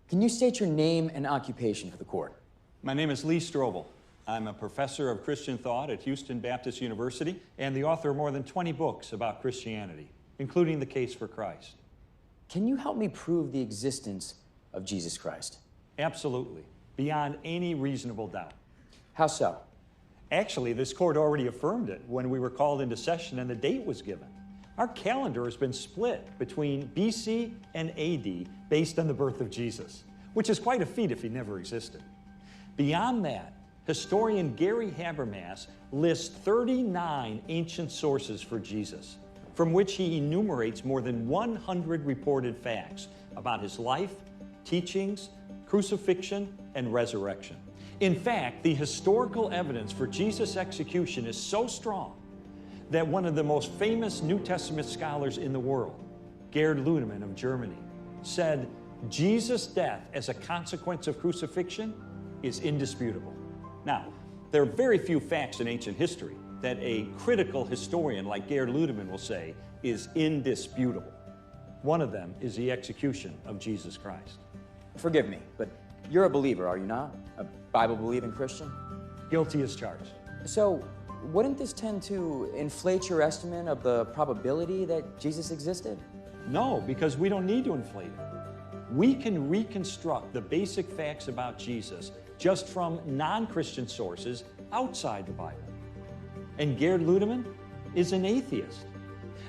Can you state your name and occupation for the court? My name is Lee Strobel. I'm a professor of Christian thought at Houston Baptist University and the author of more than 20 books about Christianity, including The Case for Christ. Can you help me prove the existence of Jesus Christ? Absolutely, beyond any reasonable doubt. How so? Actually, this court already affirmed it when we were called into session and the date was given. Our calendar has been split between BC and AD based on the birth of Jesus, which is quite a feat if he never existed. Beyond that, historian Gary Habermas lists 39 ancient sources for Jesus, from which he enumerates more than 100 reported facts about his life, teachings, crucifixion, and resurrection. In fact, the historical evidence for Jesus' execution is so strong that one of the most famous New Testament scholars in the world, Gerd Ludemann of Germany, said Jesus' death as a consequence of crucifixion is indisputable. Now, there are very few facts in ancient history that a critical historian like Gerd Ludemann will say is indisputable. One of them is the execution of Jesus Christ. Forgive me, but you're a believer, are you not? A Bible-believing Christian? Guilty as charged. So, wouldn't this tend to inflate your estimate of the probability that Jesus existed? No, because we don't need to inflate it. We can reconstruct the basic facts about Jesus just from non-Christian sources outside the Bible. And Gerd Ludemann is an atheist.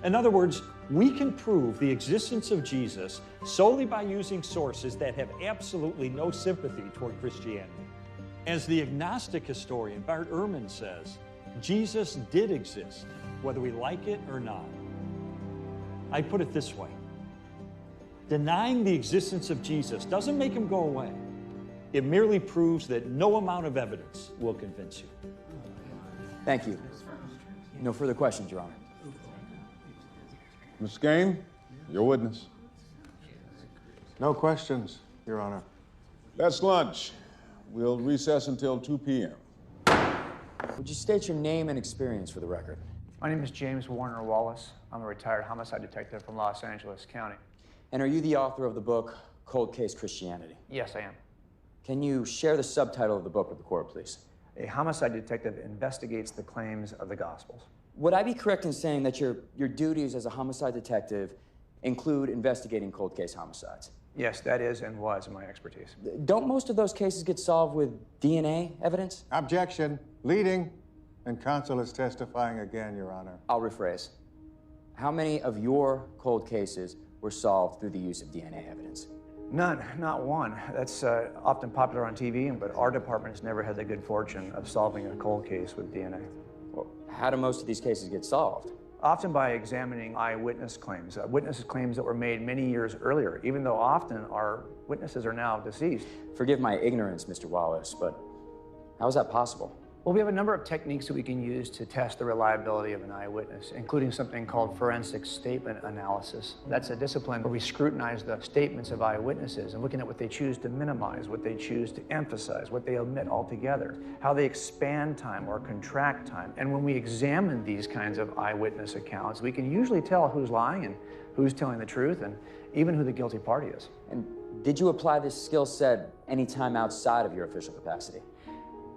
In other words, we can prove the existence of Jesus solely by using sources that have absolutely no sympathy toward Christianity. As the agnostic historian Bart Ehrman says, Jesus did exist, whether we like it or not. I put it this way: denying the existence of Jesus doesn't make him go away. It merely proves that no amount of evidence will convince you. Thank you. No further questions, Your Honor. Ms. Skane, your witness. No questions, Your Honor. That's lunch. We'll recess until 2 p.m. Would you state your name and experience for the record? My name is James Warner Wallace. I'm a retired homicide detective from Los Angeles County. And are you the author of the book, Cold Case Christianity? Yes, I am. Can you share the subtitle of the book with the court, please? A homicide detective investigates the claims of the Gospels. Would I be correct in saying that your duties as a homicide detective include investigating cold case homicides? Yes, that is and was my expertise. Don't most of those cases get solved with DNA evidence? Objection. Leading. And counsel is testifying again, Your Honor. I'll rephrase. How many of your cold cases were solved through the use of DNA evidence? None, not one. That's often popular on TV, but our department has never had the good fortune of solving a cold case with DNA. Well, how do most of these cases get solved? Often by examining eyewitness claims, witness claims that were made many years earlier, even though often our witnesses are now deceased. Forgive my ignorance, Mr. Wallace, but how is that possible? Well, we have a number of techniques that we can use to test the reliability of an eyewitness, including something called forensic statement analysis. That's a discipline where we scrutinize the statements of eyewitnesses and looking at what they choose to minimize, what they choose to emphasize, what they omit altogether, how they expand time or contract time. And when we examine these kinds of eyewitness accounts, we can usually tell who's lying and who's telling the truth and even who the guilty party is. And did you apply this skill set any time outside of your official capacity?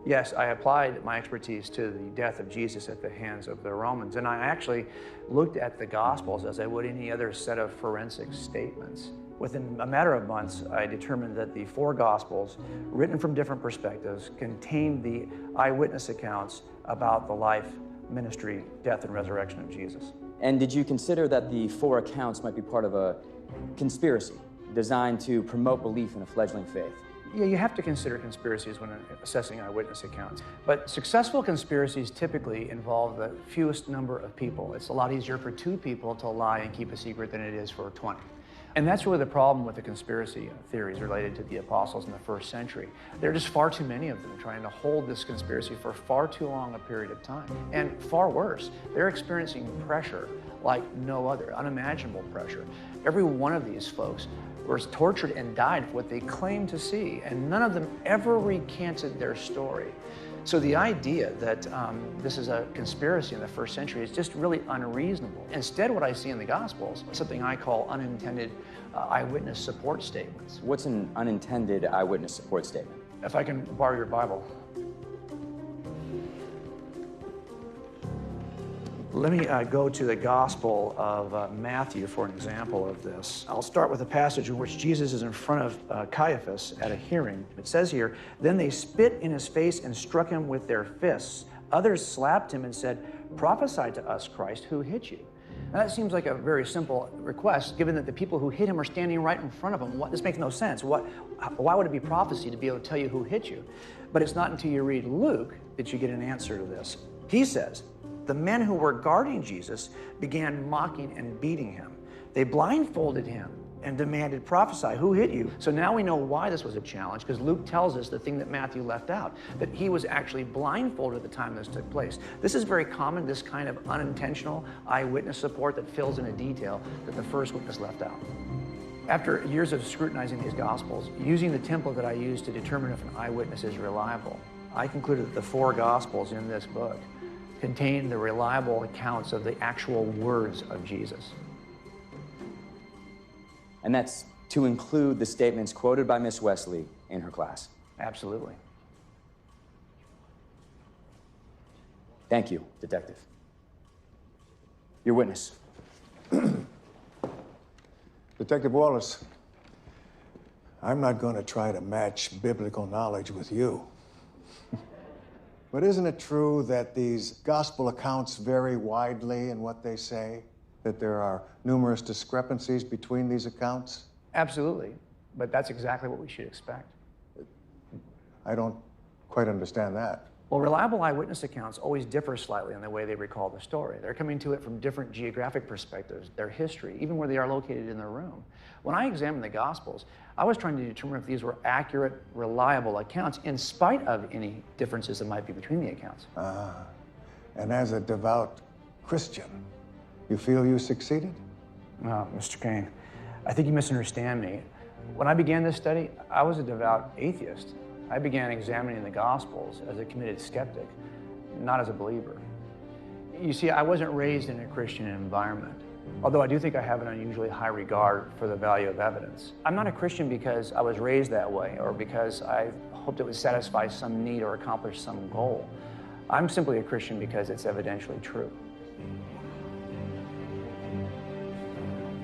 Yes, I applied my expertise to the death of Jesus at the hands of the Romans, and I actually looked at the Gospels as I would any other set of forensic statements. Within a matter of months, I determined that the 4 Gospels, written from different perspectives, contained the eyewitness accounts about the life, ministry, death, and resurrection of Jesus. And did you consider that the 4 accounts might be part of a conspiracy designed to promote belief in a fledgling faith? Yeah, you have to consider conspiracies when assessing eyewitness accounts. But successful conspiracies typically involve the fewest number of people. It's a lot easier for 2 people to lie and keep a secret than it is for 20. And that's really the problem with the conspiracy theories related to the apostles in the first century. There are just far too many of them trying to hold this conspiracy for far too long a period of time. And far worse, they're experiencing pressure like no other, unimaginable pressure. Every one of these folks was tortured and died for what they claimed to see, and none of them ever recanted their story. So the idea that this is a conspiracy in the first century is just really unreasonable. Instead, what I see in the Gospels is something I call unintended eyewitness support statements. What's an unintended eyewitness support statement? If I can borrow your Bible. Let me go to the Gospel of Matthew for an example of this. I'll start with a passage in which Jesus is in front of Caiaphas at a hearing. It says here, "Then they spit in his face and struck him with their fists. Others slapped him and said, 'Prophesy to us, Christ, who hit you?'" Now that seems like a very simple request, given that the people who hit him are standing right in front of him. This makes no sense. Why would it be prophecy to be able to tell you who hit you? But it's not until you read Luke that you get an answer to this. He says, "The men who were guarding Jesus began mocking and beating him. They blindfolded him and demanded, 'Prophesy, who hit you?'" So now we know why this was a challenge, because Luke tells us the thing that Matthew left out, that he was actually blindfolded at the time this took place. This is very common, this kind of unintentional eyewitness support that fills in a detail that the first witness left out. After years of scrutinizing these Gospels, using the template that I use to determine if an eyewitness is reliable, I concluded that the 4 Gospels in this book contain the reliable accounts of the actual words of Jesus. And that's to include the statements quoted by Miss Wesley in her class. Absolutely. Thank you, Detective. Your witness. Detective Wallace, I'm not going to try to match biblical knowledge with you. But isn't it true that these gospel accounts vary widely in what they say? That there are numerous discrepancies between these accounts? Absolutely. But that's exactly what we should expect. I don't quite understand that. Well, reliable eyewitness accounts always differ slightly in the way they recall the story. They're coming to it from different geographic perspectives, their history, even where they are located in the room. When I examined the Gospels, I was trying to determine if these were accurate, reliable accounts in spite of any differences that might be between the accounts. And as a devout Christian, you feel you succeeded? No, Mr. Kane, I think you misunderstand me. When I began this study, I was a devout atheist. I began examining the Gospels as a committed skeptic, not as a believer. You see, I wasn't raised in a Christian environment, although I do think I have an unusually high regard for the value of evidence. I'm not a Christian because I was raised that way or because I hoped it would satisfy some need or accomplish some goal. I'm simply a Christian because it's evidentially true.